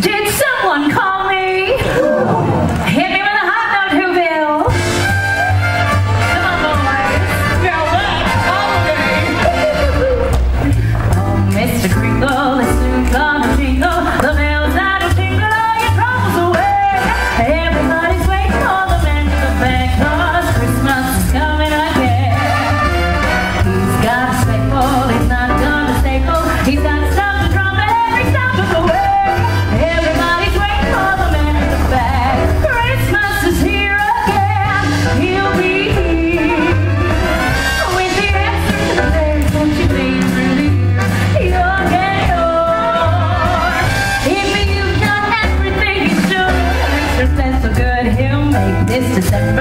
Did someone call me? Hit me with a hot note, Whoville. Come on, boys. Now that's holiday. Oh, Mr. Kringle, it's soon gonna jingle. The bells that'll tingle all your troubles away. Everybody's waiting for the man to come back, 'cause Christmas is coming again. He's got a staple, he's not gonna staple. He's got stuff to trumpet every stop of the way. Everybody's waiting for the man to come back. Christmas is here again. He'll be here with the answer to the prayers that you made through the year. You'll get yours if you've done everything you should. Mr. says so good, he'll make this December